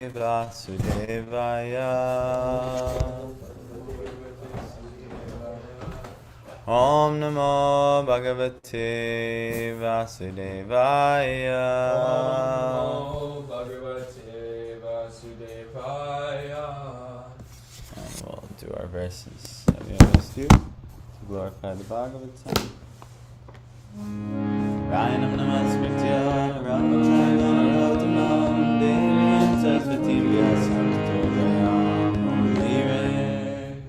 Vasudevaya. Om Namo Bhagavate Vasudevaya. Om Namo Bhagavate Vasudevaya. And we'll do our verses that we always do to glorify the Bhagavatam. Ryanam Namaskritya Ramachandanarotamam Devim Saraswatim Vyasam Tato Jayam Mudire.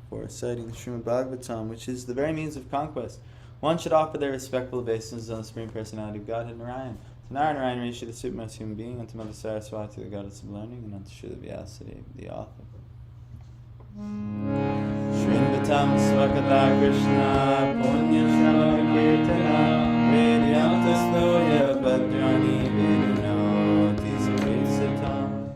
For reciting the Srimad Bhagavatam, which is the very means of conquest, one should offer their respectful obeisances on the Supreme Personality of Godhead Narayan. To Narayan, Rishi, the supremest human being, unto Mother Saraswati, the goddess of learning, and unto Srila Vyasadeva, the author. Srinvatam Svakata Krishna Punya Shala Kirtana Vedyantastoya Bhadrani Vedano Tisarisatam.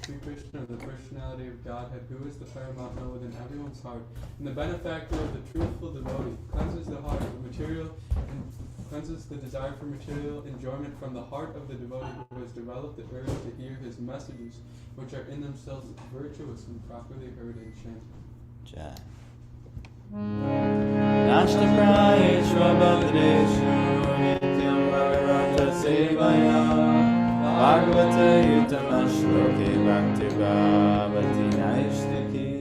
Sri Krishna, the personality of Godhead, who is the paramount known within everyone's heart, and the benefactor of the truthful devotee, cleanses the heart of material and cleanses the desire for material enjoyment from the heart of the devotee who has developed the urge to hear his messages, which are in themselves virtuous and properly heard and chanted. Jai. Nashtaprayeshva Bhadreshu Nityam Bhagavata Sevaya Bhagavata Yutamashloke Bhakti Bhavati Naishtaki.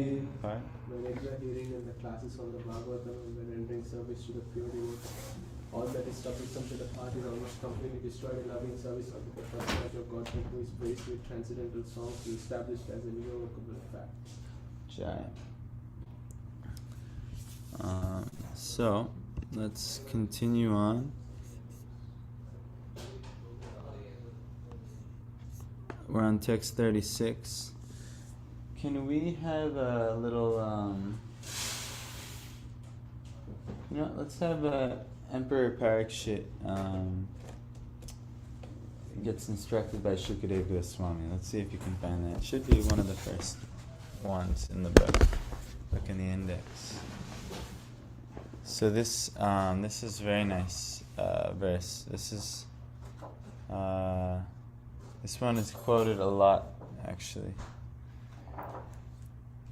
When we are hearing in the classes on the Bhagavatam and when rendering service to the pure devotees, all that is troublesome to the heart is almost completely destroyed in loving service of the personality of Godhead, who is praised with transcendental songs and established as an irrevocable fact. Jai. So, let's continue on. We're on text 36. Can we have a little, let's have Emperor Parikshit gets instructed by Shukadeva Goswami. Let's see if you can find that. It should be one of the first ones in the book. Look in the index. So this is a very nice verse. This one is quoted a lot, actually.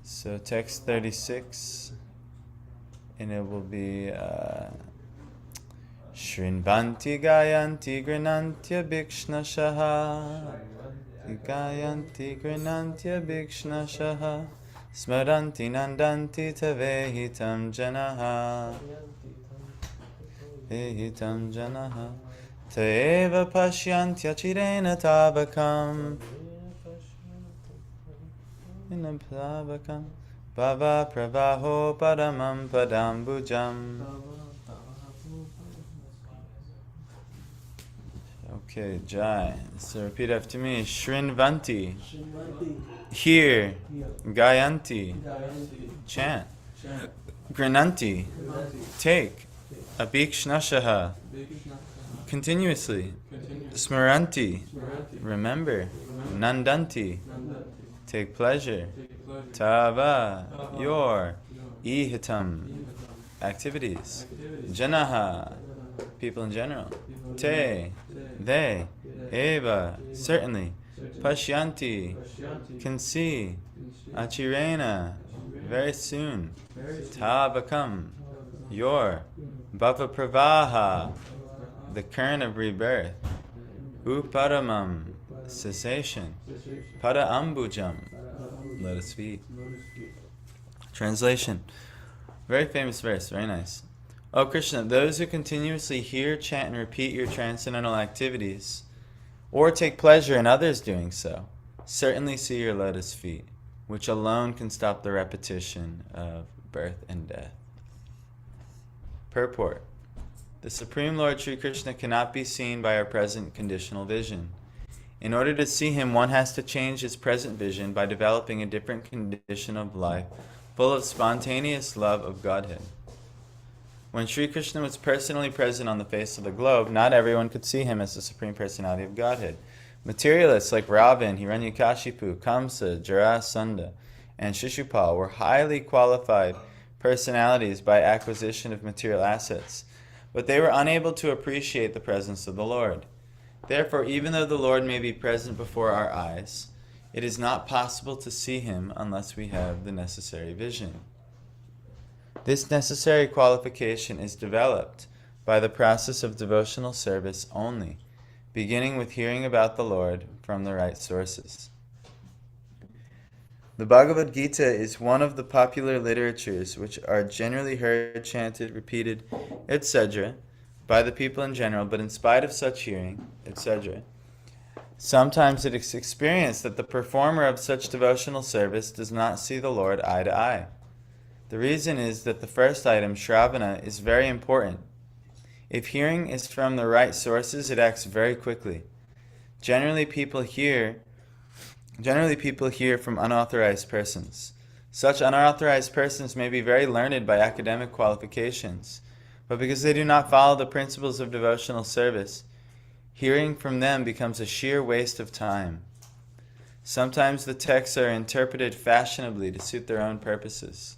So text 36, and it will be Shrinvanti Gayanti Granantya Bhikshnashaha Gayanti Granantya Bhikshnashaha Smaranti Nandanti Tavehitam Janaha Vehitam Janaha Taeva Pashyantya Chirena Tabakam Inaplavakam Bhava Pravaho Paramam Padambujam. Okay, Jai. So repeat after me. Shrinvanti. Hear. Gayanti. Chant. Grananti. Take. Abhikshnashaha. Continuously. Smaranti. Remember. Nandanti. Take pleasure. Tava. Your. Ihitam. Activities. Janaha. People in general. Te. They. Eva. Certainly. Pashyanti. Can see. Achirena. Very soon. Tavakam. Your. Bhava Pravaha. The current of rebirth. Uparamam. Cessation. Pada Ambujam. Lotus feet. Translation. Very famous verse. Very nice. O Krishna, those who continuously hear, chant, and repeat your transcendental activities, or take pleasure in others doing so, certainly see your lotus feet, which alone can stop the repetition of birth and death. Purport. The Supreme Lord Sri Krishna cannot be seen by our present conditional vision. In order to see him, one has to change his present vision by developing a different condition of life, full of spontaneous love of Godhead. When Sri Krishna was personally present on the face of the globe, not everyone could see him as the Supreme Personality of Godhead. Materialists like Ravan, Hiranyakashipu, Kamsa, Jarasandha, and Shishupal were highly qualified personalities by acquisition of material assets, but they were unable to appreciate the presence of the Lord. Therefore, even though the Lord may be present before our eyes, it is not possible to see him unless we have the necessary vision. This necessary qualification is developed by the process of devotional service only, beginning with hearing about the Lord from the right sources. The Bhagavad Gita is one of the popular literatures which are generally heard, chanted, repeated, etc., by the people in general, but in spite of such hearing, etc., sometimes it is experienced that the performer of such devotional service does not see the Lord eye to eye. The reason is that the first item, Shravana, is very important. If hearing is from the right sources, it acts very quickly. Generally people hear from unauthorized persons. Such unauthorized persons may be very learned by academic qualifications, but because they do not follow the principles of devotional service, hearing from them becomes a sheer waste of time. Sometimes the texts are interpreted fashionably to suit their own purposes.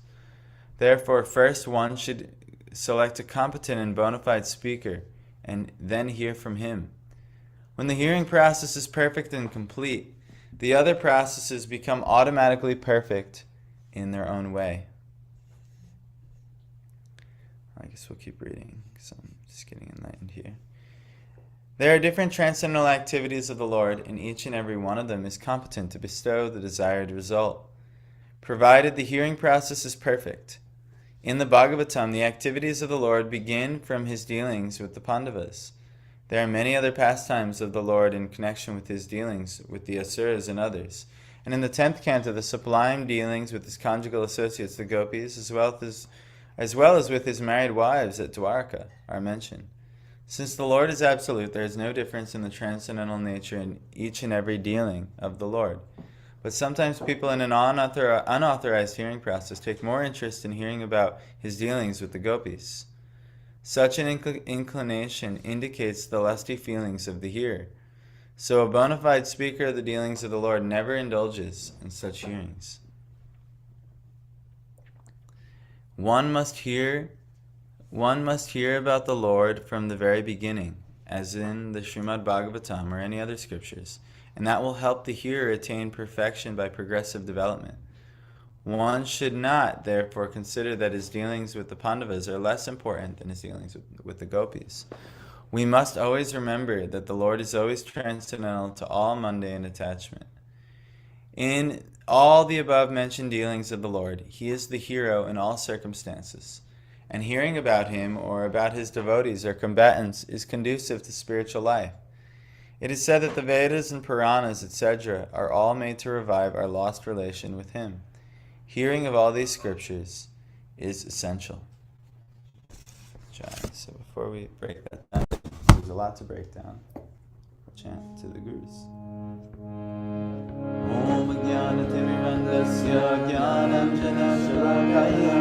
Therefore, first one should select a competent and bona fide speaker, and then hear from him. When the hearing process is perfect and complete, the other processes become automatically perfect in their own way. I guess we'll keep reading because I'm just getting enlightened here. There are different transcendental activities of the Lord, and each and every one of them is competent to bestow the desired result, provided the hearing process is perfect. In the Bhagavatam, the activities of the Lord begin from his dealings with the Pandavas. There are many other pastimes of the Lord in connection with his dealings with the Asuras and others. And in the 10th canto, the sublime dealings with his conjugal associates, the Gopis, as well as with his married wives at Dwarka, are mentioned. Since the Lord is absolute, there is no difference in the transcendental nature in each and every dealing of the Lord. But sometimes people in an unauthorized hearing process take more interest in hearing about his dealings with the Gopis. Such an inclination indicates the lusty feelings of the hearer. So a bona fide speaker of the dealings of the Lord never indulges in such hearings. One must hear about the Lord from the very beginning, as in the Srimad Bhagavatam or any other scriptures, and that will help the hearer attain perfection by progressive development. One should not, therefore, consider that his dealings with the Pandavas are less important than his dealings with the Gopis. We must always remember that the Lord is always transcendental to all mundane attachment. In all the above-mentioned dealings of the Lord, he is the hero in all circumstances, and hearing about him or about his devotees or combatants is conducive to spiritual life. It is said that the Vedas and Puranas, etc., are all made to revive our lost relation with him. Hearing of all these scriptures is essential. So before we break that down, there's a lot to break down. We'll chant to the Gurus. Om Jnanatimimandasya Jnanam Jana Shalakaya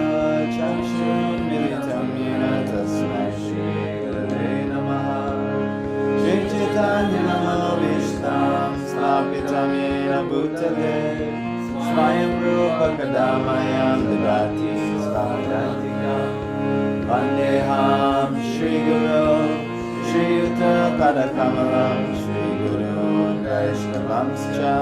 Chakshurun Militam Yena Tasmai Shri Gurave Namaha Shri Chaitanya Namo Vishtam Slapitam Yena Bhutale Smayam Rupa Kadamayam Dadati Svadatika Vandeham Shri Guru Shri Yuta Padakamalam Shri Guru Vaishnavamscha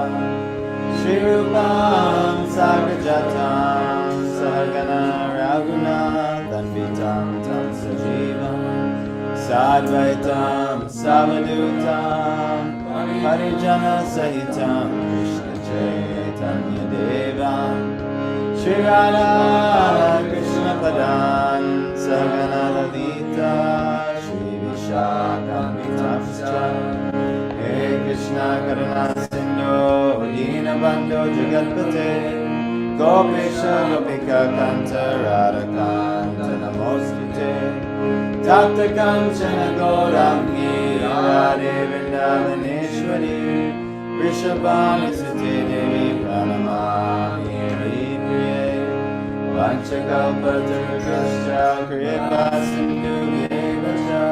Shri Rupam Sagrajatam Sargana Raguna Danvitam Tam Sajivam Sadvaitam Savadutam Harijana Sahitam Krishna Chaitanya Devam Shri Radha Krishna Padan Sagana Lalita Shri Vishakamitamscha He Krishna Karuna Sindhu Dinabandho Jagatpate Gopesha Gopika Kanta Radha Kanta Namostute Tapta Kanchana Gaurangi Radhe Vrindavaneshwari Vrishabhani Sute Devi Pranamami Vanchakalpatarukascha Kripa Sindhu Devascha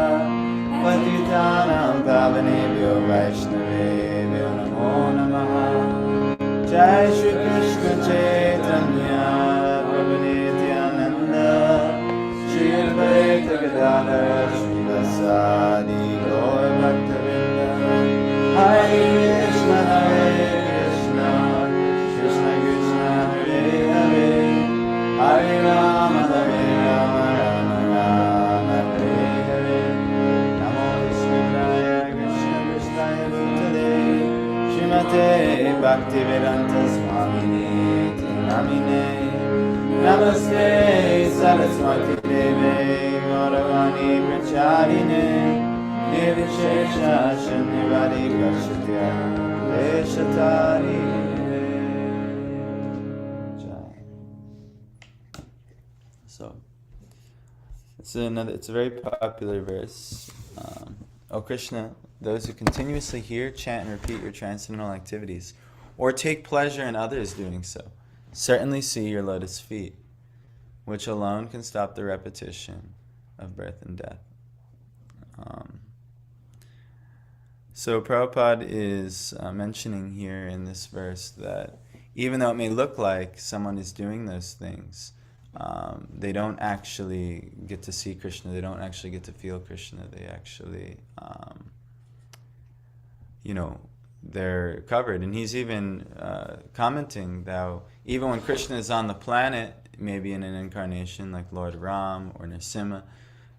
Patitanam Pavanebhyo Vaishnavebhyo Namo Namaha Jai Shri Krishna Chaitanya Prabhu Nityananda Shri Advaita Gadadhara Shri Vasadi Gaur Bhakta Vrinda Srimate Bhaktivedanta Swamini Namine Namaste Saraswati Deve Gauravani Pracharine Nirvishesha Shanyavadi Kashatya Veshatari. So it's a very popular verse. O Krishna, those who continuously hear, chant, and repeat your transcendental activities, or take pleasure in others doing so, certainly see your lotus feet, which alone can stop the repetition of birth and death. So Prabhupada is mentioning here in this verse that even though it may look like someone is doing those things, they don't actually get to see Krishna, they don't actually get to feel Krishna, they actually, they're covered. And he's even commenting that even when Krishna is on the planet, maybe in an incarnation like Lord Ram or Narasimha,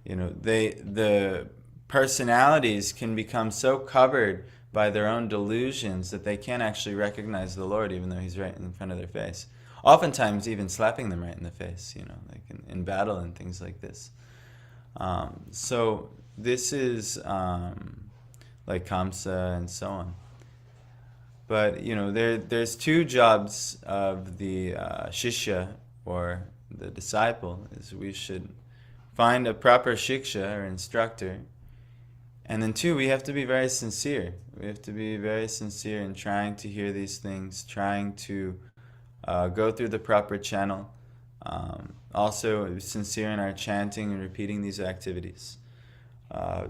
the personalities can become so covered by their own delusions that they can't actually recognize the Lord even though he's right in front of their face. Oftentimes even slapping them right in the face, like in battle and things like this. So this is like Kamsa and so on. But, there's two jobs of the shishya, or the disciple, is we should find a proper shiksha, or instructor. And then two, we have to be very sincere. We have to be very sincere in trying to hear these things, trying to go through the proper channel. Also sincere in our chanting and repeating these activities.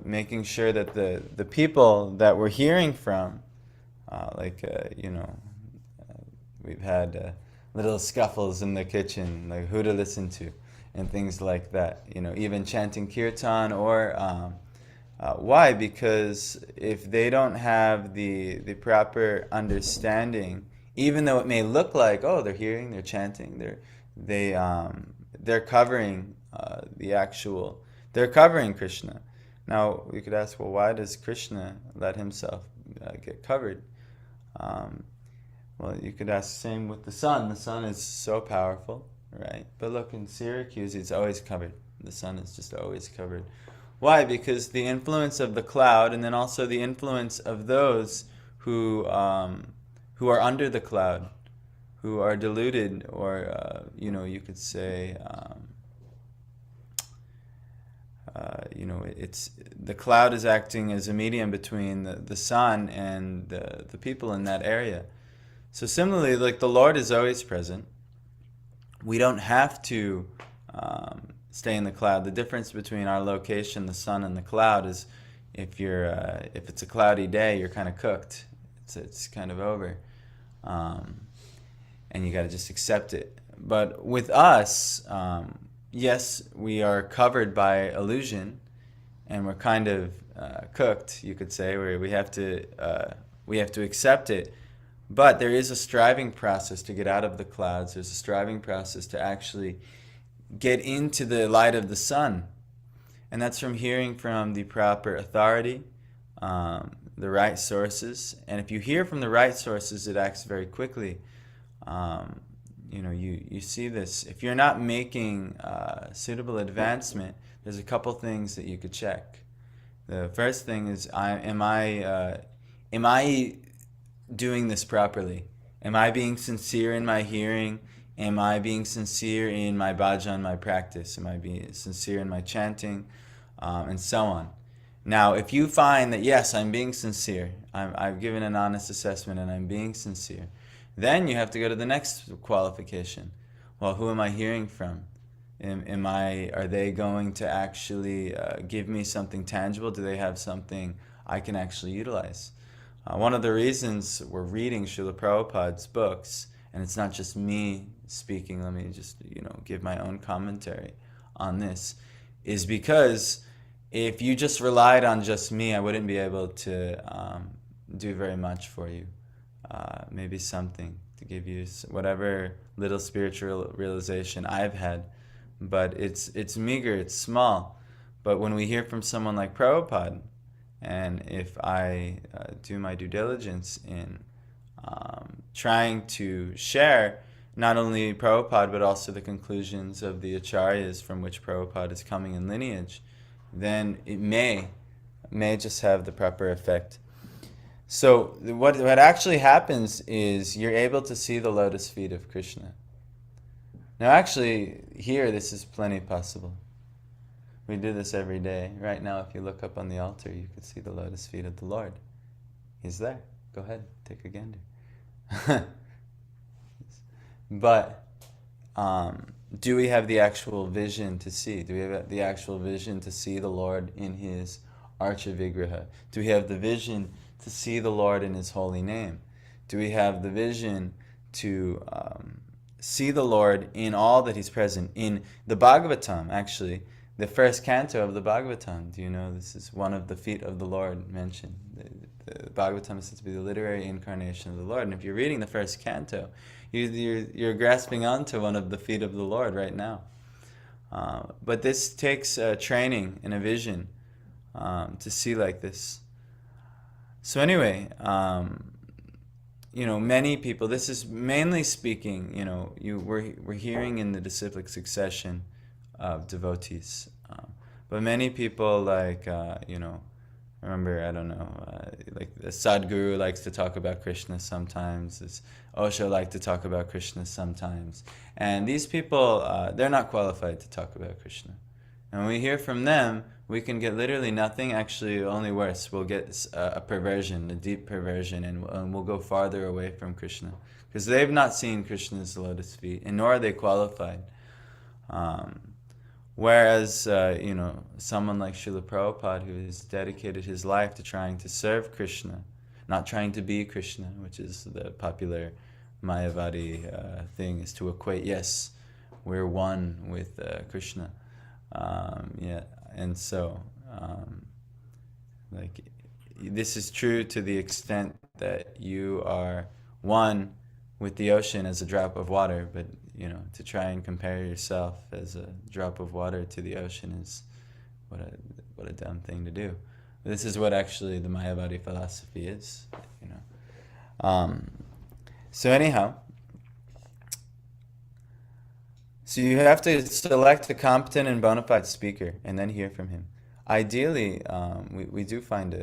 Making sure that the people that we're hearing from, we've had little scuffles in the kitchen, like who to listen to, and things like that. Even chanting kirtan, or why? Because if they don't have the proper understanding, even though it may look like, oh, they're hearing, they're chanting, they're covering they're covering Krishna. Now we could ask, well, why does Krishna let himself get covered? Well, you could ask the same with the sun. The sun is so powerful, right? But look, in Syracuse, it's always covered. The sun is just always covered. Why? Because the influence of the cloud, and then also the influence of those who are under the cloud, who are deluded, or you could say, it's the cloud is acting as a medium between the sun and the people in that area. So similarly, like the Lord is always present. We don't have to stay in the cloud. The difference between our location, the sun, and the cloud is if it's a cloudy day, you're kind of cooked. It's kind of over. And you got to just accept it. But with us, yes, we are covered by illusion, and we're kind of cooked, you could say, where we have to accept it. But there is a striving process to get out of the clouds. There's a striving process to actually get into the light of the sun. And that's from hearing from the proper authority, the right sources. And if you hear from the right sources, it acts very quickly. You see this. If you're not making suitable advancement, there's a couple things that you could check. The first thing is, am I doing this properly? Am I being sincere in my hearing? Am I being sincere in my bhajan, my practice? Am I being sincere in my chanting? And so on. Now, if you find that, yes, I'm being sincere, I've given an honest assessment and I'm being sincere, then you have to go to the next qualification. Well, who am I hearing from? Are they going to actually give me something tangible? Do they have something I can actually utilize? One of the reasons we're reading Srila Prabhupada's books, and it's not just me speaking, let me just give my own commentary on this, is because if you just relied on just me, I wouldn't be able to do very much for you. Maybe something to give you whatever little spiritual realization I've had, but it's meager, it's small. But when we hear from someone like Prabhupada, and if I do my due diligence in trying to share not only Prabhupada but also the conclusions of the acharyas from which Prabhupada is coming in lineage, then it may just have the proper effect. So what actually happens is you're able to see the lotus feet of Krishna. Now actually, here this is plenty possible. We do this every day. Right now, if you look up on the altar, you could see the lotus feet of the Lord. He's there. Go ahead, take a gander. But do we have the actual vision to see? Do we have the actual vision to see the Lord in His Archa Vigraha? Do we have the vision to see the Lord in His holy name? Do we have the vision to see the Lord in all that He's present? In the Bhagavatam, actually, the first canto of the Bhagavatam, do you know this is one of the feet of the Lord mentioned? The Bhagavatam is said to be the literary incarnation of the Lord. And if you're reading the first canto, you're grasping onto one of the feet of the Lord right now. But this takes training and a vision to see like this. So anyway, many people, this is mainly speaking, we're hearing in the disciplic succession of devotees. But many people remember, I don't know, like the Sadhguru likes to talk about Krishna sometimes. Osho likes to talk about Krishna sometimes. And these people, they're not qualified to talk about Krishna. And when we hear from them, we can get literally nothing, actually only worse. We'll get a perversion, a deep perversion, and we'll go farther away from Krishna. Because they've not seen Krishna's lotus feet, and nor are they qualified. Whereas, someone like Srila Prabhupada, who has dedicated his life to trying to serve Krishna, not trying to be Krishna, which is the popular Mayavadi thing, is to equate, yes, we're one with Krishna. And so, this is true to the extent that you are one with the ocean as a drop of water, but to try and compare yourself as a drop of water to the ocean is what a dumb thing to do. This is what actually the Mayavadi philosophy is, So anyhow, so you have to select a competent and bona fide speaker and then hear from him. Ideally, we do find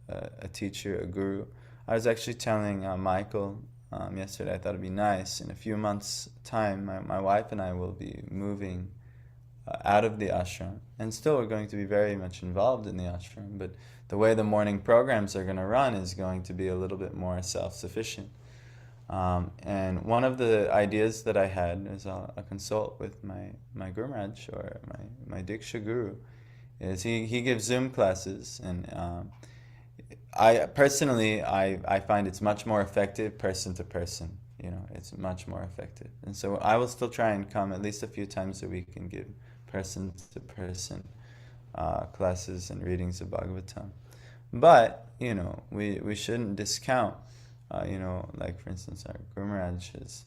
a teacher, a guru. I was actually telling Michael yesterday, I thought it'd be nice. In a few months' time, my wife and I will be moving out of the ashram. And still we're going to be very much involved in the ashram, but the way the morning programs are going to run is going to be a little bit more self-sufficient. And one of the ideas that I had is I'll consult with my Guru Maharaj, or my Diksha Guru, is he gives Zoom classes, and I personally find it's much more effective person to person. It's much more effective. And so I will still try and come at least a few times a week and give person to person classes and readings of Bhagavatam. But we shouldn't discount. Like for instance, our Guru Maharaj has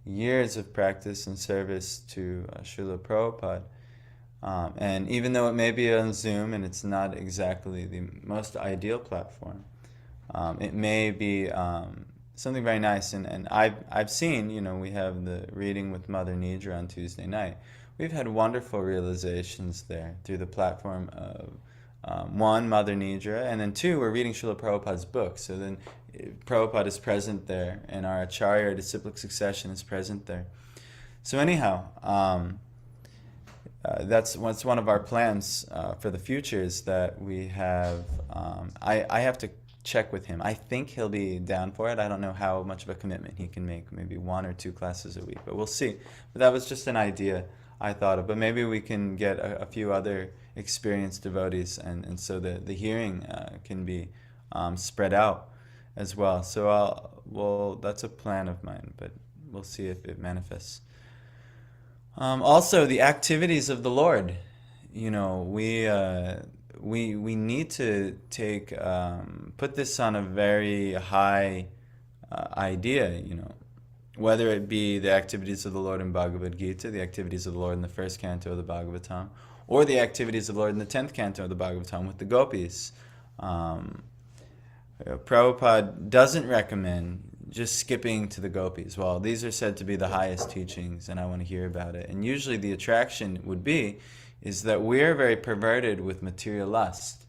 years of practice and service to Srila Prabhupada. And even though it may be on Zoom and it's not exactly the most ideal platform, it may be something very nice. And I've seen, we have the reading with Mother Nidra on Tuesday night. We've had wonderful realizations there through the platform of one, Mother Nidra, and then two, we're reading Srila Prabhupada's book. So then Prabhupada is present there, and our Acharya, our disciplic succession, is present there. So anyhow, that's one of our plans for the future, is that we have, I have to check with him. I think he'll be down for it. I don't know how much of a commitment he can make, maybe 1 or 2 classes a week, but we'll see. But that was just an idea I thought of. But maybe we can get a few other experienced devotees, and so the hearing can be spread out as well. So that's a plan of mine, but we'll see if it manifests. Also, the activities of the Lord. We need to put this on a very high idea. Whether it be the activities of the Lord in Bhagavad Gita, the activities of the Lord in the first canto of the Bhagavatam, or the activities of the Lord in the 10th canto of the Bhagavatam with the gopis. Prabhupada doesn't recommend just skipping to the gopis. Well, these are said to be the highest teachings, and I want to hear about it. And usually the attraction would be is that we're very perverted with material lust.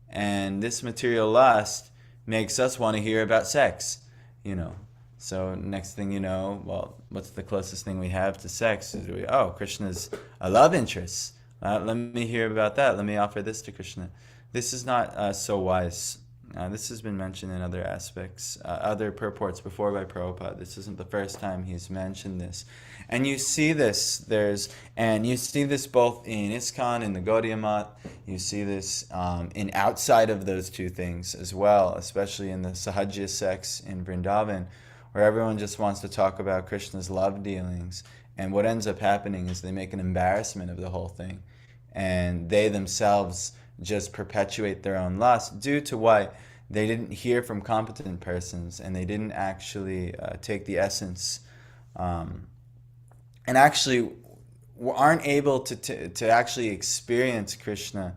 And this material lust makes us want to hear about sex, you know. So next thing you know, well, what's the closest thing we have to sex? Is Krishna's a love interest. Let me hear about that. Let me offer this to Krishna. This is not so wise. This has been mentioned in other aspects, other purports before by Prabhupada. This isn't the first time he's mentioned this. And you see this, you see this both in ISKCON, in the Gaudiya Math, you see this in outside of those two things as well, especially in the Sahajya sects in Vrindavan, where everyone just wants to talk about Krishna's love dealings. And what ends up happening is they make an embarrassment of the whole thing. And they themselves just perpetuate their own lust due to why they didn't hear from competent persons, and they didn't actually take the essence, and actually aren't able to actually experience Krishna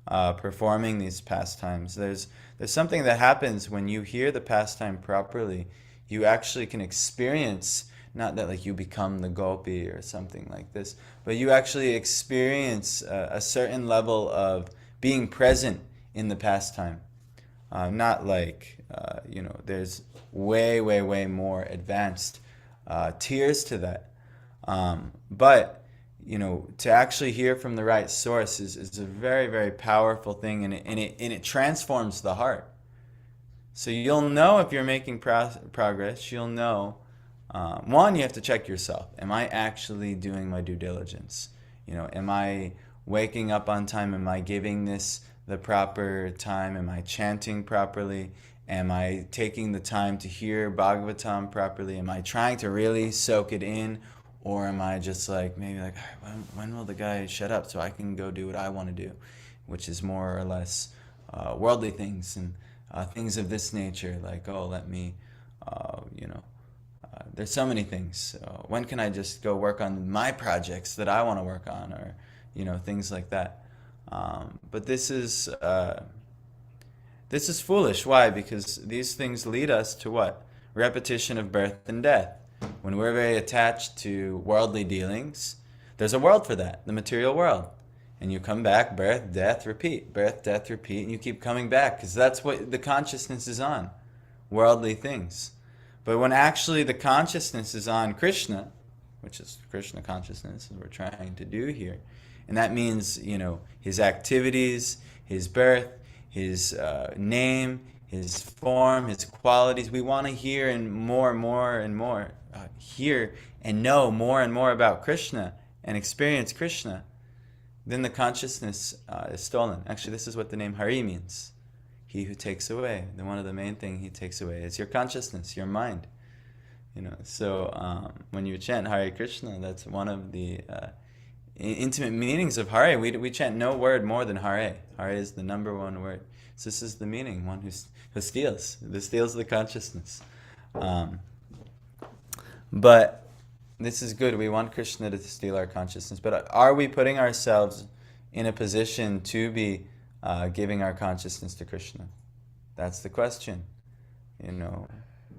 performing these pastimes. There's something that happens when you hear the pastime properly. You actually can experience, not that like you become the gopi or something like this, but you actually experience a certain level of being present in the pastime. Not like, there's way, way, way more advanced tiers to that. But, to actually hear from the right source is a very, very powerful thing, and it transforms the heart. So you'll know if you're making progress. You'll know, one, you have to check yourself. Am I actually doing my due diligence? Am I waking up on time? Am I giving this the proper time? Am I chanting properly? Am I taking the time to hear Bhagavatam properly? Am I trying to really soak it in? Or am I just maybe when will the guy shut up so I can go do what I want to do? Which is more or less worldly things and things of this nature, let me, there's so many things. When can I just go work on my projects that I want to work on, or things like that. But this is foolish. Why? Because these things lead us to what? Repetition of birth and death. When we're very attached to worldly dealings, there's a world for that, the material world. And you come back, birth, death, repeat. Birth, death, repeat, and you keep coming back, because that's what the consciousness is on, worldly things. But when actually the consciousness is on Krishna, which is Krishna consciousness, as we're trying to do here, and that means, his activities, his birth, his name, his form, his qualities. We want to hear and more and more, hear and know more and more about Krishna and experience Krishna. Then the consciousness is stolen. Actually, this is what the name Hari means. He who takes away. Then one of the main things he takes away is your consciousness, your mind. So when you chant Hare Krishna, that's one of the intimate meanings of Hare. We chant no word more than Hare. Hare is the number one word. So this is the meaning, one who steals the consciousness. But this is good. We want Krishna to steal our consciousness. But are we putting ourselves in a position to be giving our consciousness to Krishna? That's the question.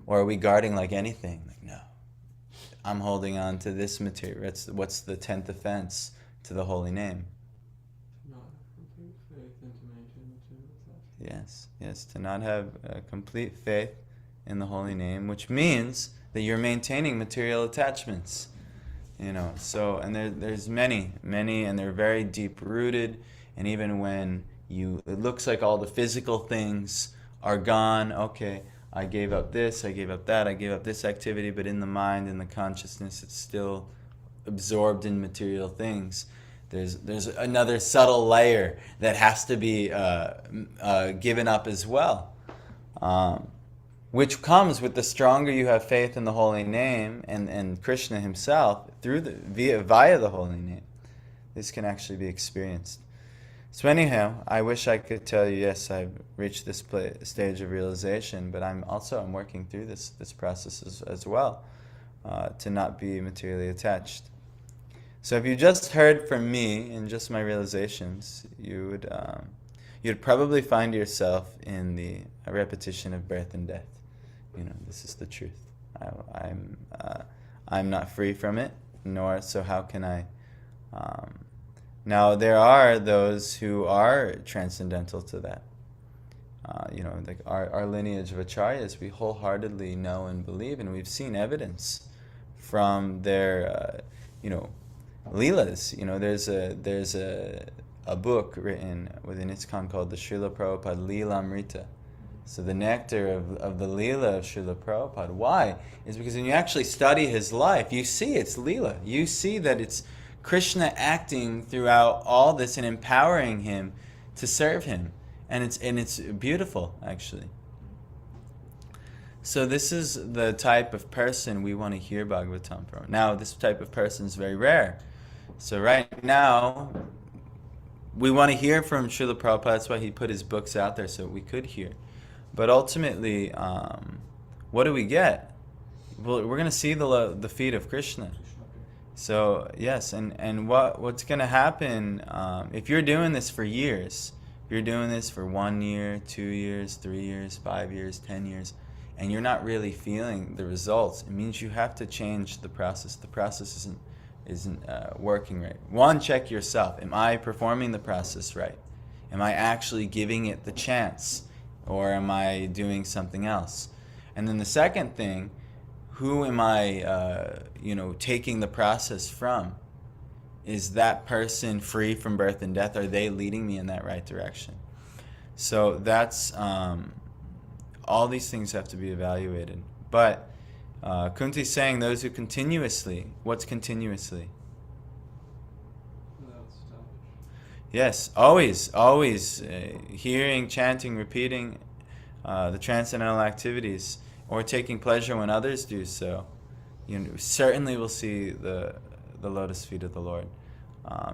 Or are we guarding like anything? No. I'm holding on to this material. What's the 10th offense to the holy name? Not complete faith and to maintain material attachment. Yes, to not have complete faith in the holy name, which means that you're maintaining material attachments. So, and there's many, and they're very deep rooted, and even when it looks like all the physical things are gone, okay, I gave up this, I gave up that, I gave up this activity, but in the mind, in the consciousness, it's still absorbed in material things. There's another subtle layer that has to be given up as well, which comes with the stronger you have faith in the holy name and Krishna himself via the holy name. This can actually be experienced. So anyhow, I wish I could tell you, yes, I've reached this stage of realization, but I'm working through this process as well, to not be materially attached. So if you just heard from me and just my realizations, you'd probably find yourself in the repetition of birth and death. this is the truth. I'm not free from it, nor so how can I. Now there are those who are transcendental to that. Like our lineage of acharyas, we wholeheartedly know and believe, and we've seen evidence from their, leelas. There's a book written within ISKCON called the Srila Prabhupada Leela Amrita. So the nectar of the Leela of Srila Prabhupada. Why? Is because when you actually study his life, you see it's Leela. You see that it's Krishna acting throughout all this and empowering him to serve him. And it's beautiful, actually. So this is the type of person we want to hear Bhagavatam from. Now, this type of person is very rare. So right now, we want to hear from Srila Prabhupada. That's why he put his books out there so we could hear. But ultimately, what do we get? Well, we're going to see the feet of Krishna. So yes, and what's going to happen if you're doing this for years? If you're doing this for 1 year, 2 years, 3 years, 5 years, 10 years, and you're not really feeling the results, it means you have to change the process. The process isn't working right. One, check yourself. Am I performing the process right? Am I actually giving it the chance? Or am I doing something else? And then the second thing, who am I, taking the process from? Is that person free from birth and death? Are they leading me in that right direction? So that's, all these things have to be evaluated. But Kunti's saying those who continuously, what's continuously? Yes, always hearing, chanting, repeating the transcendental activities, or taking pleasure when others do so, certainly will see the lotus feet of the Lord.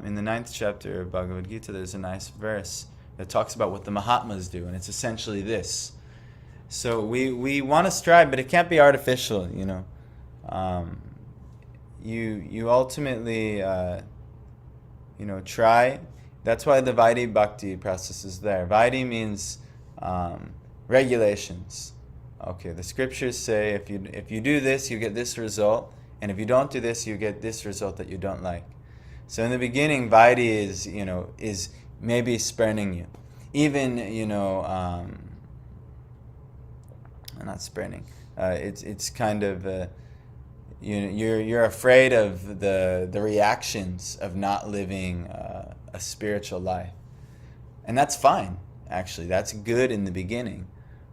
In the 9th chapter of Bhagavad Gita, there's a nice verse that talks about what the Mahatmas do, and it's essentially this. So we want to strive, but it can't be artificial, You ultimately, try. That's why the Vaidhi Bhakti process is there. Vaidhi means regulations. Okay, the scriptures say if you do this, you get this result, and if you don't do this, you get this result that you don't like. So in the beginning, Vaidhi is maybe spurning you, even not spurning. It's kind of you're afraid of the reactions of not living a spiritual life, and that's fine. Actually, that's good in the beginning.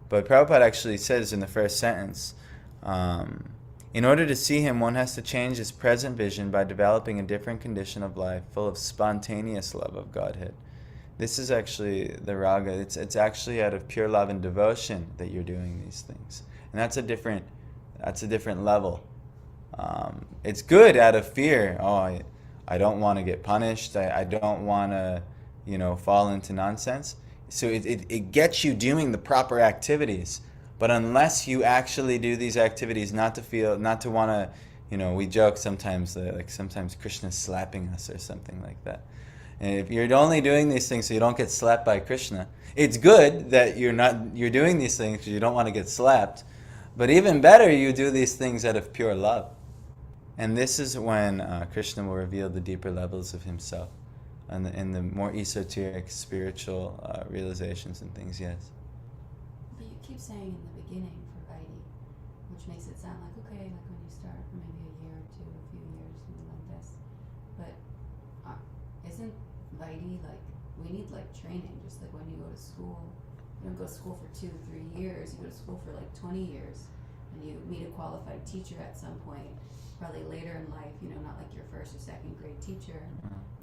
But Prabhupada actually says in the first sentence, in order to see him, one has to change his present vision by developing a different condition of life, full of spontaneous love of Godhead. This is actually the raga. It's actually out of pure love and devotion that you're doing these things, and that's a different level. It's good out of fear. Oh, I don't want to get punished. I don't want to, fall into nonsense. So it gets you doing the proper activities. But unless you actually do these activities, not to want to, we joke sometimes that sometimes Krishna's slapping us or something like that. And if you're only doing these things so you don't get slapped by Krishna, it's good that you're doing these things because you don't want to get slapped. But even better, you do these things out of pure love. And this is when Krishna will reveal the deeper levels of himself and the more esoteric spiritual realizations and things, yes. But you keep saying in the beginning for Vaidhi, which makes it sound like, okay, like when you start for maybe a year or two, a few years, something like this. But isn't Vaidhi we need training, just like when you go to school. You don't go to school for 2-3 years, you go to school for 20 years. And you meet a qualified teacher at some point, probably later in life, not like your first or second grade teacher.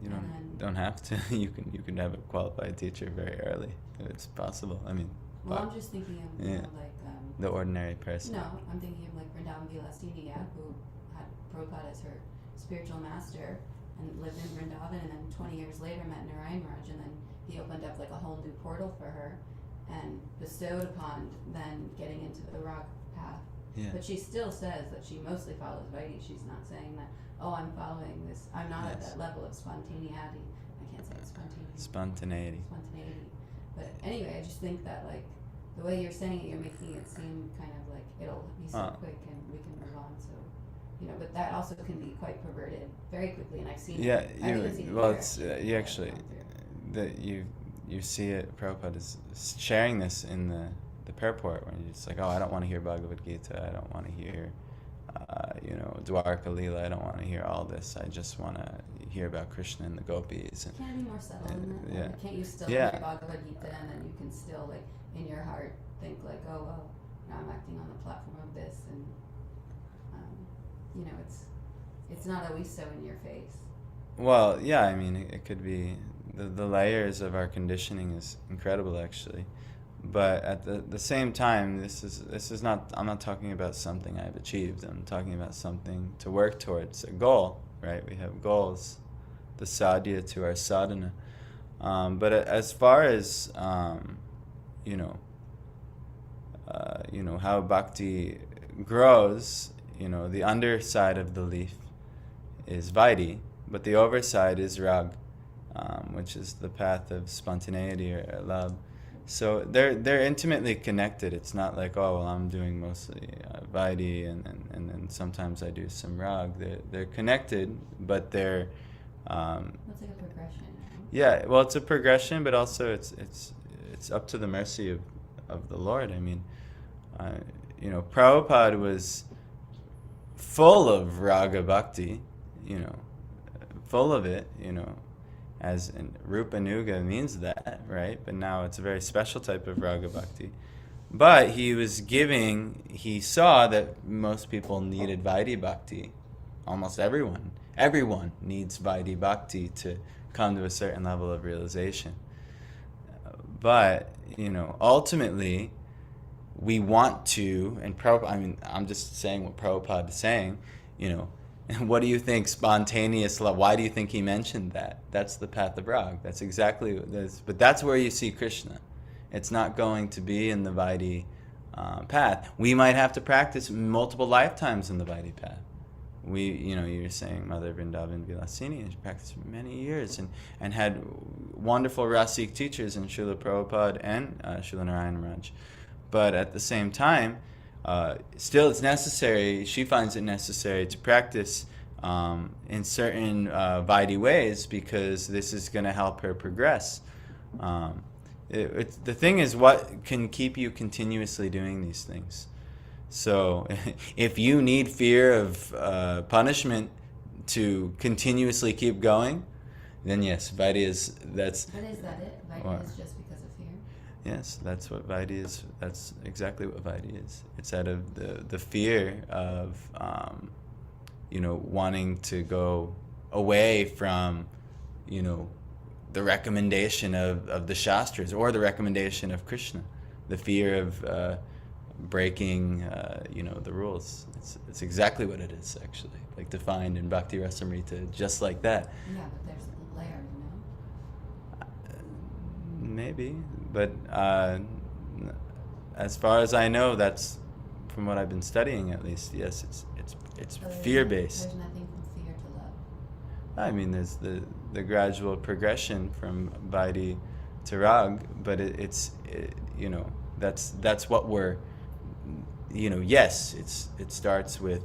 You don't have to. You can have a qualified teacher very early. It's possible. I mean. Well, I'm just thinking of the ordinary person. No, I'm thinking of Vrindavan Vilasini, who had Prabhupada as her spiritual master and lived in Vrindavan, and then 20 years later met Narayan Maharaj, and then he opened up a whole new portal for her and bestowed upon then getting into the Rag path. Yeah. But she still says that she mostly follows Vaidhi. She's not saying that, I'm following this. I'm not at that level of spontaneity. I can't say it's spontaneity. Spontaneity. But anyway, I just think that the way you're saying it, you're making it seem kind of like it'll be so quick and we can move on. So, but that also can be quite perverted very quickly, and I've seen Yeah, it. I've even seen it well, here, it's actually, you actually gone through. that you see it. Prabhupada is sharing this in the purport when you're just like, oh, I don't want to hear Bhagavad Gita. I don't want to hear, Dwarka Leela. I don't want to hear all this. I just want to hear about Krishna and the gopis. And, Can't it be more subtle than that? yeah. Like, can't you still Yeah. hear Bhagavad Gita and then you can still, like, in your heart think like, oh, well, I'm acting on the platform of this, and it's not always so in your face. Well, yeah, I mean, it could be the layers of our conditioning is incredible, actually. But at the same time, this is not. I'm not talking about something I've achieved. I'm talking about something to work towards, a goal, right? We have goals, the sadhya to our sadhana. But as far as how bhakti grows, the underside of the leaf is vaidhi, but the overside is rag, which is the path of spontaneity or love. So they're intimately connected. It's not like, oh, well, I'm doing mostly vaidhi and then sometimes I do some rag. They're connected, but they're It's like a progression. yeah. Well, it's a progression, but also it's up to the mercy of the Lord. I mean, Prabhupada was full of raga bhakti, full of it, as in Rupanuga means that, right? But now it's a very special type of raga bhakti. But he saw that most people needed Vaidhi bhakti. Almost everyone needs Vaidhi bhakti to come to a certain level of realization. But, ultimately, we want to, and I'm just saying what Prabhupada is saying, what do you think spontaneous love? Why do you think he mentioned that? That's the path of rag. That's exactly what this, but that's where you see Krishna. It's not going to be in the Vaidhi path. We might have to practice multiple lifetimes in the Vaidhi path. You're saying Mother Vrindavan Vilasini, and she practiced for many years and had wonderful Rasik teachers in Srila Prabhupada and Srila Narayana Maharaj. But at the same time, still it's necessary, she finds it necessary to practice in certain Vaidhi ways, because this is going to help her progress. The thing is, what can keep you continuously doing these things? So if you need fear of punishment to continuously keep going, then yes, Vaidhi is, that's... But is that it? Vaidhi is just because of fear? Yes, that's what Vaidhi is. That's exactly what Vaidhi is. It's out of the fear of, wanting to go away from, the recommendation of the Shastras or the recommendation of Krishna. The fear of breaking, the rules. It's exactly what it is, actually. Like defined in Bhakti Rasamrita, just like that. Yeah, but there's a layer, Maybe, but as far as I know, that's from what I've been studying, at least. Yes, it's So fear-based. There's nothing from fear to love. I mean, there's the gradual progression from Vaidhi to rag, but that's what we're, yes, it starts with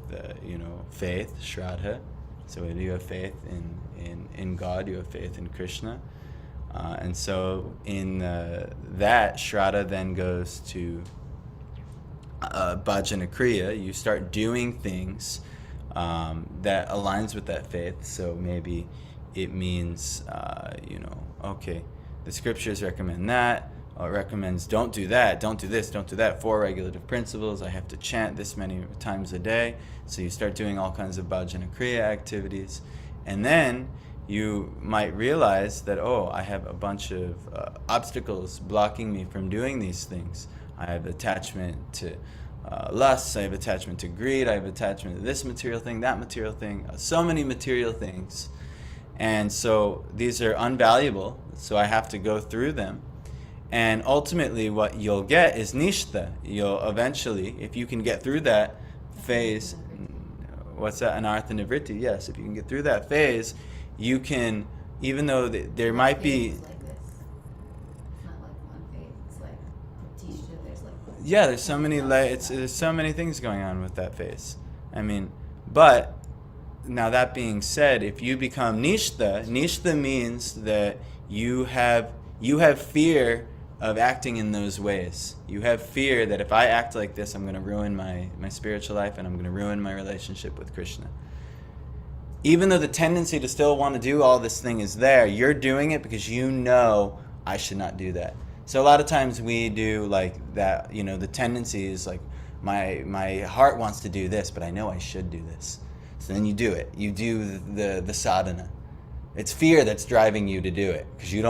faith, shraddha. So if you have faith in God, you have faith in Krishna. And so in that, Shraddha then goes to Bhajana Kriya. You start doing things that aligns with that faith. So maybe it means, okay, the scriptures recommend that. It recommends don't do that, don't do this, don't do that. 4 regulative principles. I have to chant this many times a day. So you start doing all kinds of Bhajana Kriya activities. And then you might realize that, I have a bunch of obstacles blocking me from doing these things. I have attachment to lust, I have attachment to greed, I have attachment to this material thing, that material thing, so many material things. And so these are unvaluable, so I have to go through them. And ultimately what you'll get is nishtha. You'll eventually, if you can get through that phase, what's that? Anartha nivritti, yes, if you can get through that phase, you can, even though there might be... It's like this. It's not like one phase. It's like pratishtha, there's Yeah, there's so many there's so many things going on with that face. I mean, but now that being said, if you become nishta means that you have fear of acting in those ways. You have fear that if I act like this, I'm going to ruin my spiritual life and I'm going to ruin my relationship with Krishna. Even though the tendency to still want to do all this thing is there, you're doing it because you know I should not do that. So a lot of times we do like that, the tendency is like my heart wants to do this, but I know I should do this. So then you do it. You do the sadhana. It's fear that's driving you to do it because you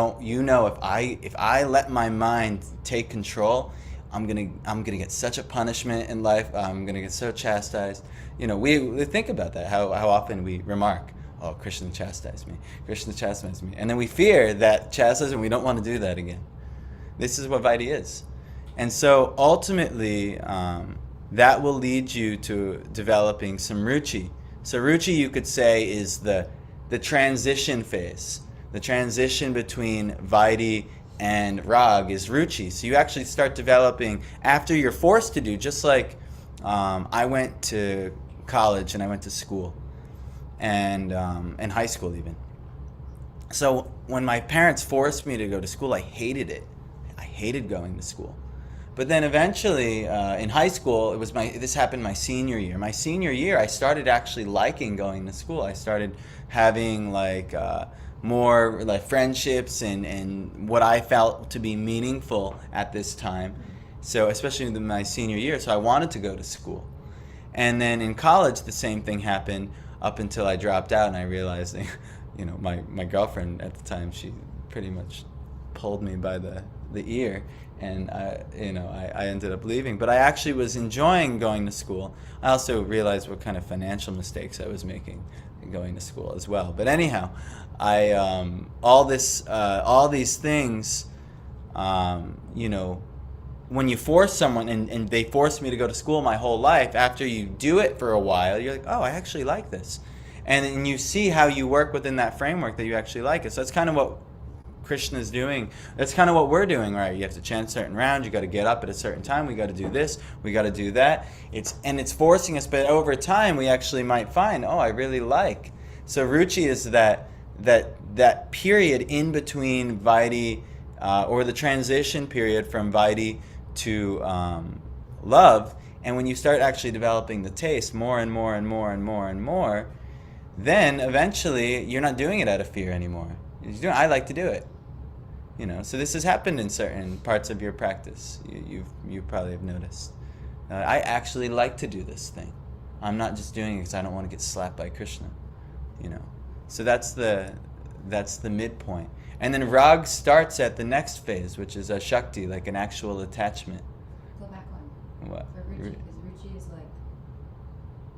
know if I let my mind take control, I'm gonna get such a punishment in life. I'm gonna get so chastised. We think about that. How often we remark, "Oh, Krishna chastised me. Krishna chastised me," and then we fear that chastisement. We don't want to do that again. This is what Vaidhi is, and so ultimately, that will lead you to developing some ruchi. So ruchi, you could say, is the transition phase. The transition between Vaidhi and Rag is ruchi. So you actually start developing after you're forced to do, just like I went to college and I went to school and high school even. So when my parents forced me to go to school, I hated it. I hated going to school. But then eventually, in high school, this happened my senior year. My senior year, I started actually liking going to school. I started having more like friendships and what I felt to be meaningful at this time. So especially in my senior year, so I wanted to go to school. And then in college, the same thing happened up until I dropped out and I realized, my girlfriend at the time, she pretty much pulled me by the ear. And I ended up leaving, but I actually was enjoying going to school. I also realized what kind of financial mistakes I was making going to school as well. But anyhow, all these things, when you force someone, and they forced me to go to school my whole life. After you do it for a while, you're like, oh, I actually like this, and then you see how you work within that framework that you actually like it. So that's kind of what Krishna's doing. That's kind of what we're doing, right? You have to chant certain rounds, you got to get up at a certain time, we got to do this, we got to do that. It's forcing us, but over time we actually might find, oh, I really like. So ruchi is that period in between Vaidhi, or the transition period from Vaidhi to love. And when you start actually developing the taste more and more and more and more and more, then eventually you're not doing it out of fear anymore. I like to do it. So this has happened in certain parts of your practice. You probably have noticed. I actually like to do this thing. I'm not just doing it because I don't want to get slapped by Krishna. So that's the midpoint. And then Rag starts at the next phase, which is a Shakti, like an actual attachment. Go back one. What? For ruchi, because ruchi is like,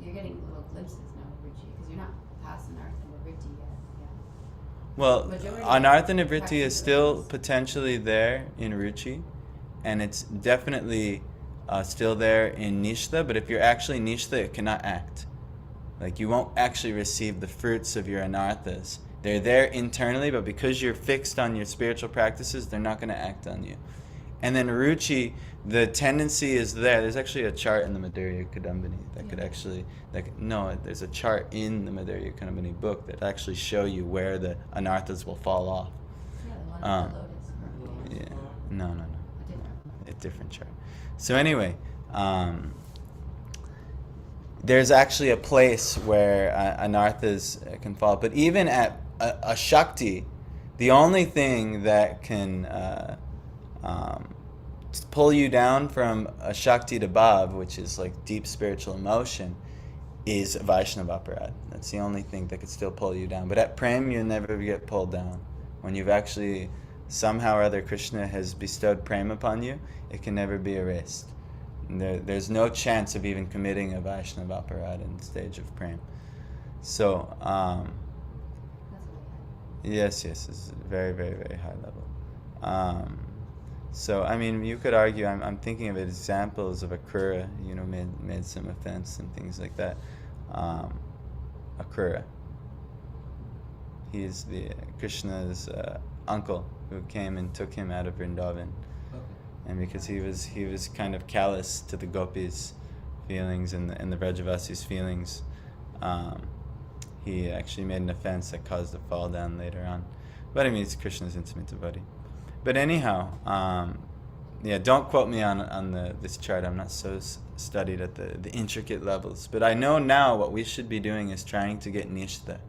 you're getting little glimpses now of ruchi, because you're not past anartha and vritti yet. Yeah. Well, Majority anartha and vritti practice is still release. potentially there in ruchi, and it's definitely still there in nishtha, but if you're actually nishtha, it cannot act. Like, you won't actually receive the fruits of your anarthas. They're there internally, but because you're fixed on your spiritual practices, they're not going to act on you. And then ruchi, the tendency is there. There's actually a chart in the Madhurya Kadambini that could actually, there's a chart in the Madhurya Kadambini book that actually show you where the anarthas will fall off. Yeah, the one with the lotus. Yeah. No. A different. A different chart. So anyway, there's actually a place where anarthas can fall. But even at a Shakti, the only thing that can pull you down from a Shakti to Bhav, which is like deep spiritual emotion, is Vaishnava aparad. That's the only thing that could still pull you down. But at Prem, you'll never get pulled down. When you've actually, somehow or other, Krishna has bestowed Prem upon you, it can never be erased. There's no chance of even committing a Vaishnava aparad in the stage of Prem. So, That's really high. yes, it's very, very, very high level. So, I mean, you could argue, I'm thinking of examples of Akrura, made some offense and things like that. Akrura. He is Krishna's uncle who came and took him out of Vrindavan. Okay. and because he was kind of callous to the gopis' feelings and the Vrajavasi's feelings, he actually made an offense that caused a fall down later on. But I mean, it's Krishna's intimate devotee. But anyhow, yeah, don't quote me on this chart. I'm not so studied at the intricate levels. But I know now what we should be doing is trying to get nishtha.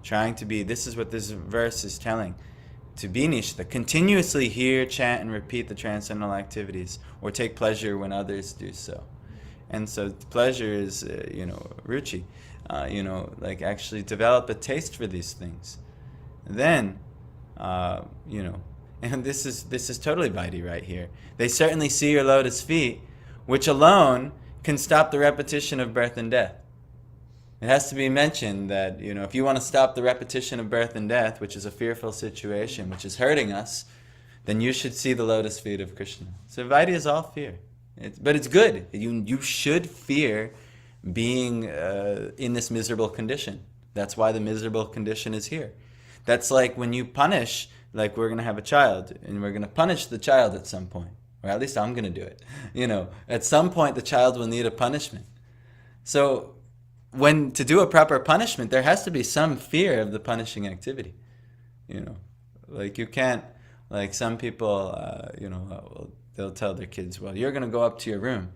Trying to be, this is what this verse is telling, to be nishtha. Continuously hear, chant, and repeat the transcendental activities, or take pleasure when others do so. And so pleasure is, ruchi. Like actually develop a taste for these things. Then, and this is totally Vaidhi right here. They certainly see your lotus feet, which alone can stop the repetition of birth and death. It has to be mentioned that, if you want to stop the repetition of birth and death, which is a fearful situation, which is hurting us, then you should see the lotus feet of Krishna. So Vaidhi is all fear. But it's good. You should fear being in this miserable condition. That's why the miserable condition is here. That's like when you punish, like we're going to have a child, and we're going to punish the child at some point. Or at least I'm going to do it. At some point the child will need a punishment. So when to do a proper punishment, there has to be some fear of the punishing activity. Like you can't, like some people, they'll tell their kids, well, you're going to go up to your room.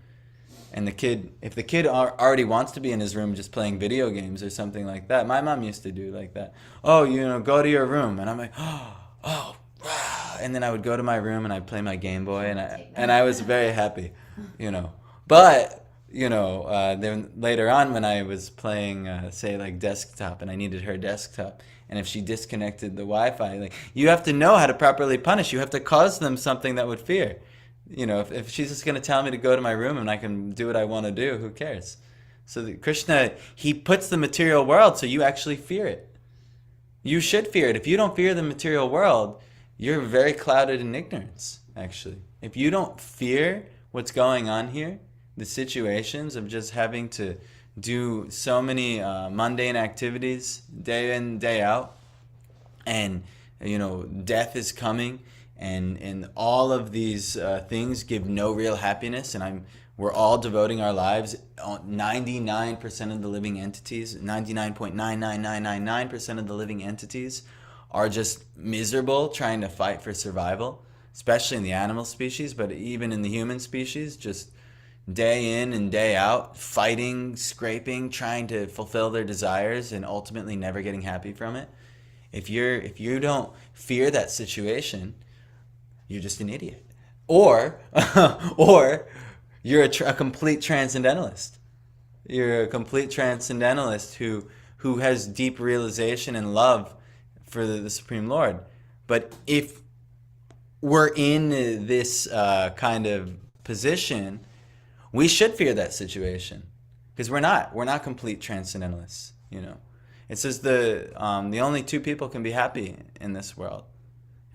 And if the kid already wants to be in his room just playing video games or something like that, my mom used to do like that. Oh, go to your room. And I'm like, oh, and then I would go to my room and I'd play my Game Boy, and I was very happy, But, then later on when I was playing, say, like desktop, and I needed her desktop, and if she disconnected the Wi-Fi, like, you have to know how to properly punish. You have to cause them something that would fear. If she's just going to tell me to go to my room and I can do what I want to do, who cares? So Krishna, he puts the material world so you actually fear it. You should fear it. If you don't fear the material world, you're very clouded in ignorance, actually. If you don't fear what's going on here, the situations of just having to do so many mundane activities day in, day out, and, death is coming, and all of these things give no real happiness, and we're all devoting our lives, 99% of the living entities, 99.99999% of the living entities are just miserable trying to fight for survival, especially in the animal species, but even in the human species, just day in and day out, fighting, scraping, trying to fulfill their desires and ultimately never getting happy from it. If you don't fear that situation, you're just an idiot. Or you're a complete transcendentalist. You're a complete transcendentalist who has deep realization and love for the Supreme Lord. But if we're in this kind of position, we should fear that situation, because we're not complete transcendentalists. It says the only two people can be happy in this world.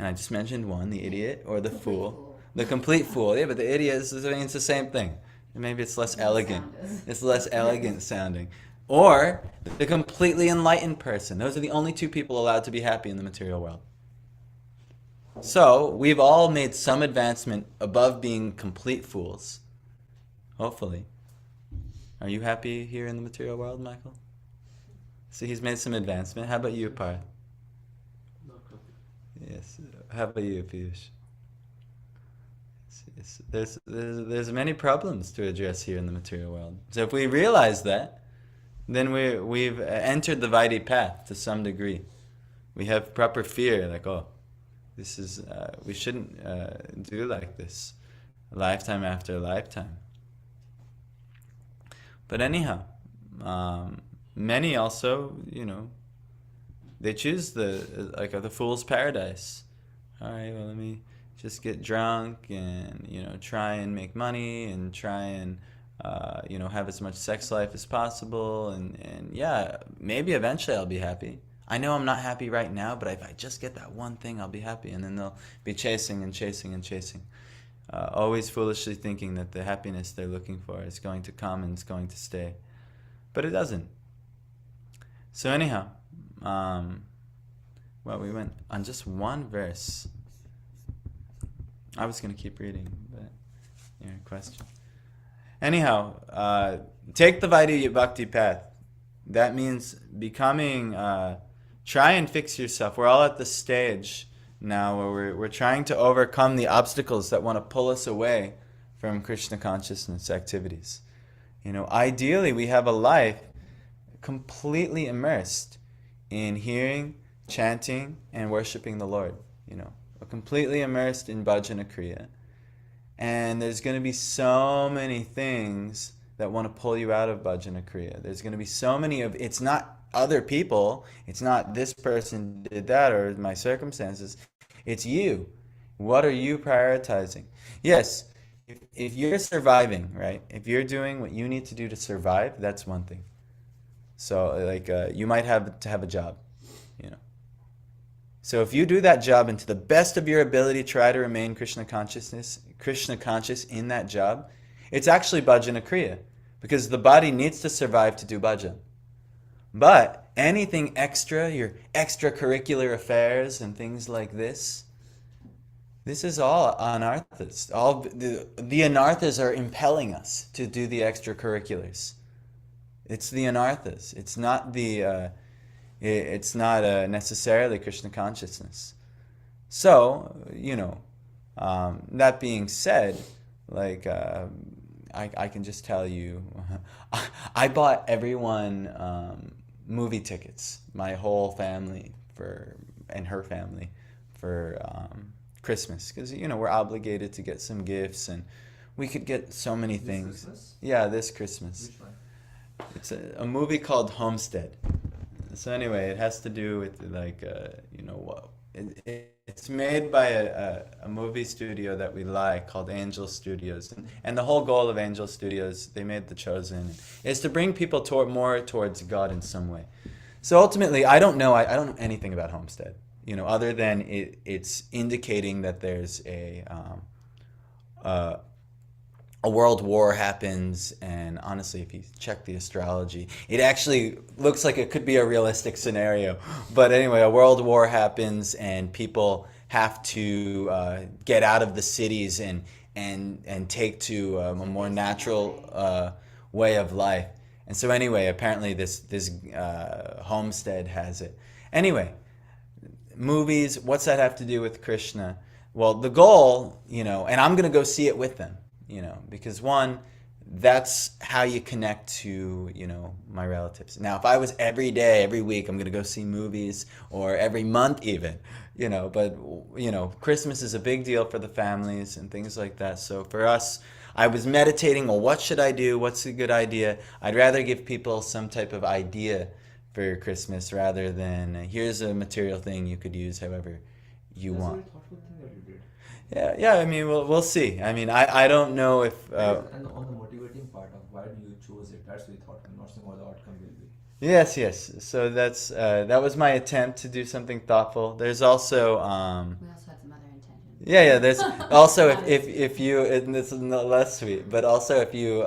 And I just mentioned one, the idiot or the fool. The complete fool. Yeah, but the idiot it's the same thing. Maybe it's less elegant. It's less elegant sounding. Or the completely enlightened person. Those are the only two people allowed to be happy in the material world. So we've all made some advancement above being complete fools. Hopefully. Are you happy here in the material world, Michael? See, he's made some advancement. How about you, Parth? Yes. How about you, Piyush? There's many problems to address here in the material world. So if we realize that, then we've entered the Vaidhi path to some degree. We have proper fear, like, this is we shouldn't do like this, lifetime after lifetime. But anyhow, many also, they choose the fool's paradise. All right, well, let me just get drunk and, try and make money and try and, have as much sex life as possible. And yeah, maybe eventually I'll be happy. I know I'm not happy right now, but if I just get that one thing, I'll be happy. And then they'll be chasing and chasing and chasing. Always foolishly thinking that the happiness they're looking for is going to come and it's going to stay. But it doesn't. So anyhow, we went on just one verse. I was going to keep reading, but your question. Anyhow, take the Vaidya Bhakti path. That means becoming, try and fix yourself. We're all at the stage now where we're trying to overcome the obstacles that want to pull us away from Krishna consciousness activities. Ideally we have a life completely immersed in hearing, chanting, and worshiping the Lord. We're completely immersed in bhajana kriya. And there's going to be so many things that want to pull you out of bhajana kriya. There's going to be so many of, it's not other people, it's not this person did that or my circumstances, it's you. What are you prioritizing? Yes, if you're surviving, right? If you're doing what you need to do to survive, that's one thing. So you might have to have a job, So if you do that job and to the best of your ability try to remain Krishna conscious in that job, it's actually bhajana kriya, because the body needs to survive to do bhajan. But anything extra, your extracurricular affairs and things like this is all anarthas. All the anarthas are impelling us to do the extracurriculars. It's the anarthas. It's not necessarily Krishna consciousness. So, that being said, I can just tell you, I bought everyone movie tickets, my whole family and her family for Christmas, because we're obligated to get some gifts, and we could get so many things. Christmas? Yeah, this Christmas. Which one? It's a movie called Homestead. So anyway, it has to do with it's made by a movie studio that we like called Angel Studios, and the whole goal of Angel Studios, they made The Chosen, is to bring people more towards God in some way. So ultimately, I don't know anything about Homestead, other than it's indicating that there's a world war happens, and honestly, if you check the astrology, it actually looks like it could be a realistic scenario. But anyway, a world war happens, and people have to get out of the cities and take to a more natural way of life. And so anyway, apparently this homestead has it. Anyway, movies, what's that have to do with Krishna? Well, the goal, and I'm going to go see it with them. Because one, that's how you connect to, my relatives. Now, if I was every day, every week, I'm going to go see movies, or every month even, but, Christmas is a big deal for the families and things like that. So for us, I was meditating, well, what should I do? What's a good idea? I'd rather give people some type of idea for Christmas rather than here's a material thing you could use however you That's a want. very thoughtful thing that you did. Yeah. I mean, we'll see. I mean, I don't know if. And on the motivating part of why do you choose it, that's very thoughtful. Not saying what the outcome will be. Yes. So that was my attempt to do something thoughtful. There's also. We also had some other intentions. Yeah. There's also if you, and this is no less sweet, but also if you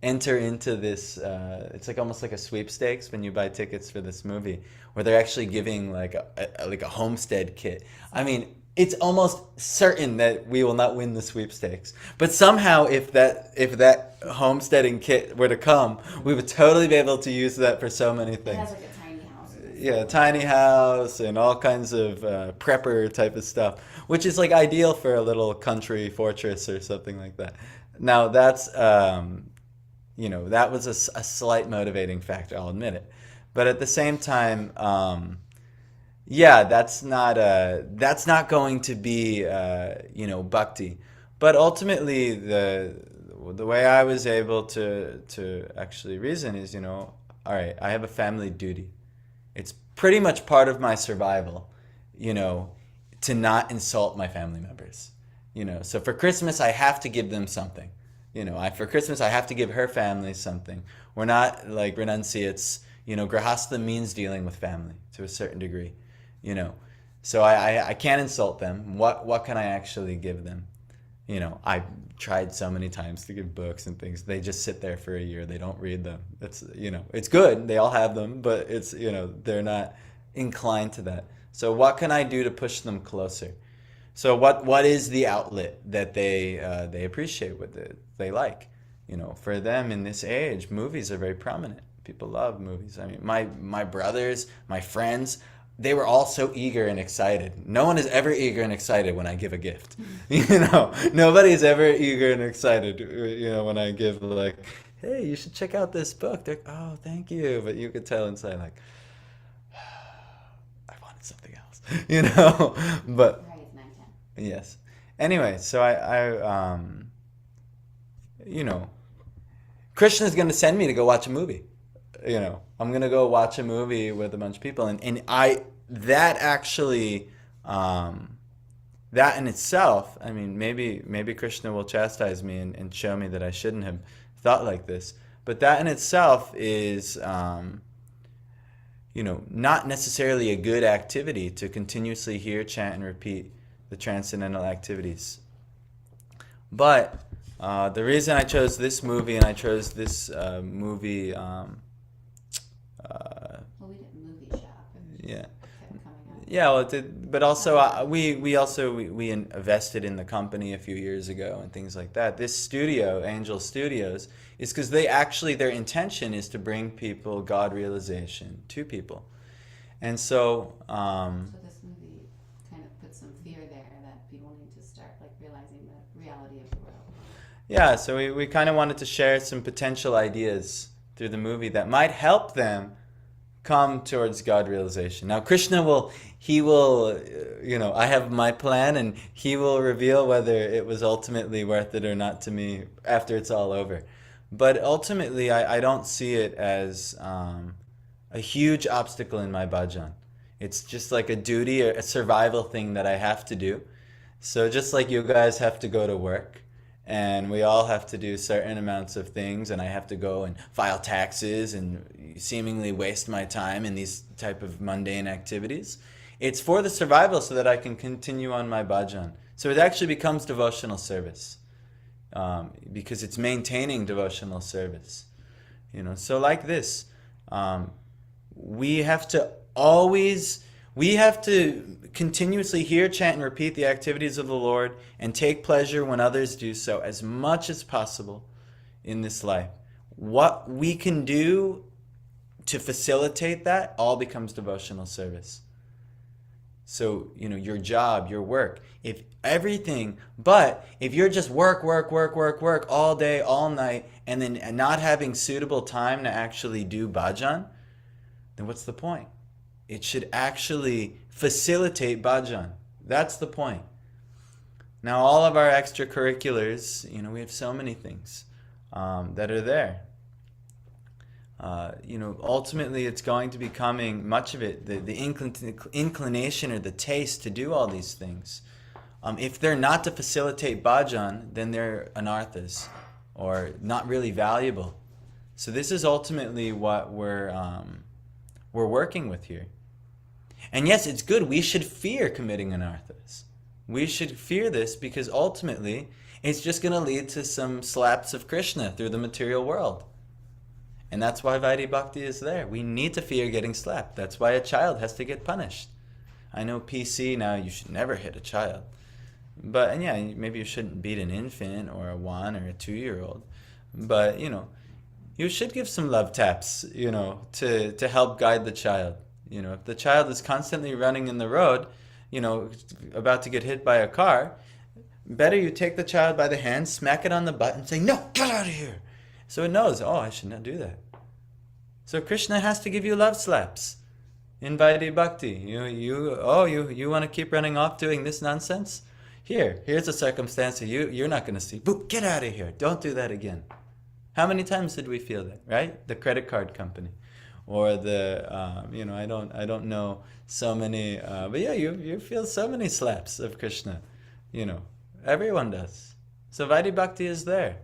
enter into this, it's like almost like a sweepstakes when you buy tickets for this movie, where they're actually giving like a homestead kit. I mean, it's almost certain that we will not win the sweepstakes. But somehow, if that homesteading kit were to come, we would totally be able to use that for so many It things. has like a tiny house. Yeah, tiny house and all kinds of prepper type of stuff, which is like ideal for a little country fortress or something like that. Now that's that was a slight motivating factor, I'll admit it. But at the same time, that's not going to be bhakti. But ultimately, the way I was able to actually reason is, all right, I have a family duty. It's pretty much part of my survival, to not insult my family members. So for Christmas, I have to give them something. For Christmas, I have to give her family something. We're not like renunciates. Grahastha means dealing with family to a certain degree. So I can't insult them. What can I actually give them? I tried so many times to give books and things. They just sit there for a year. They don't read them. It's good. They all have them, but they're not inclined to that. So what can I do to push them closer? So what is the outlet that they appreciate, what they like? For them in this age, movies are very prominent. People love movies. I mean, my brothers, my friends, they were all so eager and excited. No one is ever eager and excited when I give a gift. Nobody's ever eager and excited, when I give, like, hey, you should check out this book. They're, oh, thank you. But you could tell inside, like, I wanted something else, But Right, it's 9:10. yes. Anyway, so I Krishna's going to send me to go watch a movie. I'm going to go watch a movie with a bunch of people. And that actually, that in itself, I mean, maybe Krishna will chastise me and show me that I shouldn't have thought like this. But that in itself is, not necessarily a good activity to continuously hear, chant, and repeat the transcendental activities. But the reason I chose this movie, and I chose this movie, Well, we didn't movie shop. It yeah, kept coming up. yeah. Well, it did, but also we invested in the company a few years ago and things like that. This studio, Angel Studios, is because their intention is to bring people God realization to people, and so. So this movie kind of puts some fear there that people need to start like realizing the reality of the world. Yeah, so we kind of wanted to share some potential ideas through the movie that might help them come towards God realization. Now, Krishna he will, I have my plan, and he will reveal whether it was ultimately worth it or not to me after it's all over. But ultimately, I don't see it as a huge obstacle in my bhajan. It's just like a duty or a survival thing that I have to do. So just like you guys have to go to work, and we all have to do certain amounts of things, and I have to go and file taxes and seemingly waste my time in these type of mundane activities. It's for the survival so that I can continue on my bhajan. So it actually becomes devotional service, because it's maintaining devotional service. So like this, we have to continuously hear, chant, and repeat the activities of the Lord and take pleasure when others do so as much as possible in this life. What we can do to facilitate that all becomes devotional service. So, your job, your work, if you're just work all day, all night, and then not having suitable time to actually do bhajan, then what's the point? It should actually facilitate bhajan. That's the point. Now, all of our extracurriculars, we have so many things that are there. Ultimately, it's going to be coming, much of it, the inclination or the taste to do all these things. If they're not to facilitate bhajan, then they're anarthas, or not really valuable. So this is ultimately what we're working with here. And yes, it's good. We should fear committing anarthas. We should fear this because ultimately it's just going to lead to some slaps of Krishna through the material world. And that's why Vaidhi Bhakti is there. We need to fear getting slapped. That's why a child has to get punished. I know PC now, you should never hit a child. And yeah, maybe you shouldn't beat an infant or a 1 or a 2-year-old. But, you should give some love taps, to help guide the child. If the child is constantly running in the road, about to get hit by a car, better you take the child by the hand, smack it on the butt, and say, "No, get out of here." So it knows, I should not do that. So Krishna has to give you love slaps in Vaidhi Bhakti. You want to keep running off doing this nonsense? Here's a circumstance that you're not going to see. Boop, get out of here. Don't do that again. How many times did we feel that, right? The credit card company. Or the, I don't know so many, but yeah, you feel so many slaps of Krishna. Everyone does. So Vaidhi Bhakti is there.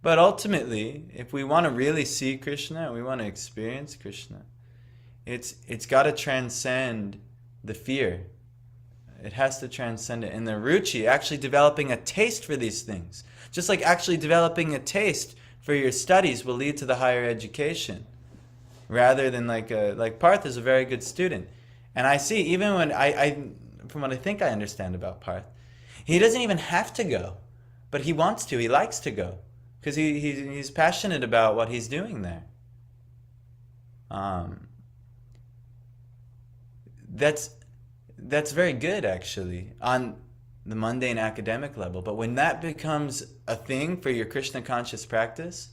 But ultimately, if we want to really see Krishna, we want to experience Krishna, it's got to transcend the fear. It has to transcend it. And the ruchi, actually developing a taste for these things, just like actually developing a taste for your studies will lead to the higher education. Rather than like Parth is a very good student. And I see, even when from what I think I understand about Parth, he doesn't even have to go, but he wants to. He likes to go because he's passionate about what he's doing there. That's very good, actually, on the mundane academic level. But when that becomes a thing for your Krishna conscious practice,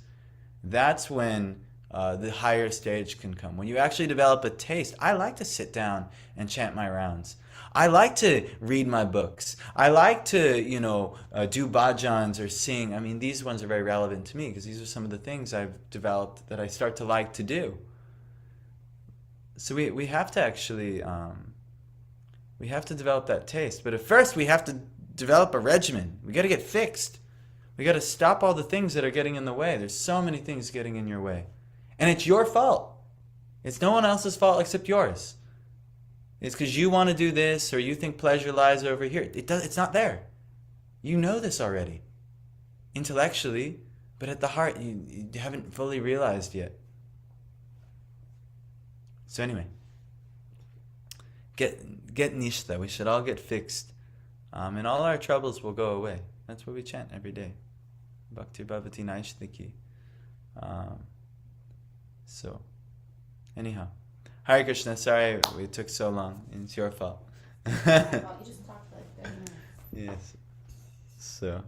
that's when the higher stage can come. When you actually develop a taste. I like to sit down and chant my rounds. I like to read my books. I like to, do bhajans or sing. I mean, these ones are very relevant to me because these are some of the things I've developed that I start to like to do. So we have to actually, we have to develop that taste. But at first we have to develop a regimen. We got to get fixed. We got to stop all the things that are getting in the way. There's so many things getting in your way. And it's your fault. It's no one else's fault except yours. It's because you want to do this or you think pleasure lies over here. It's not there. You know this already. Intellectually, but at the heart, you haven't fully realized yet. So anyway, get nishta. We should all get fixed. And all our troubles will go away. That's what we chant every day. Bhakti Bhavati Naishtiki. So, anyhow. Hare Krishna, sorry we took so long. It's your fault. You just talked like 30 minutes. Yes. So.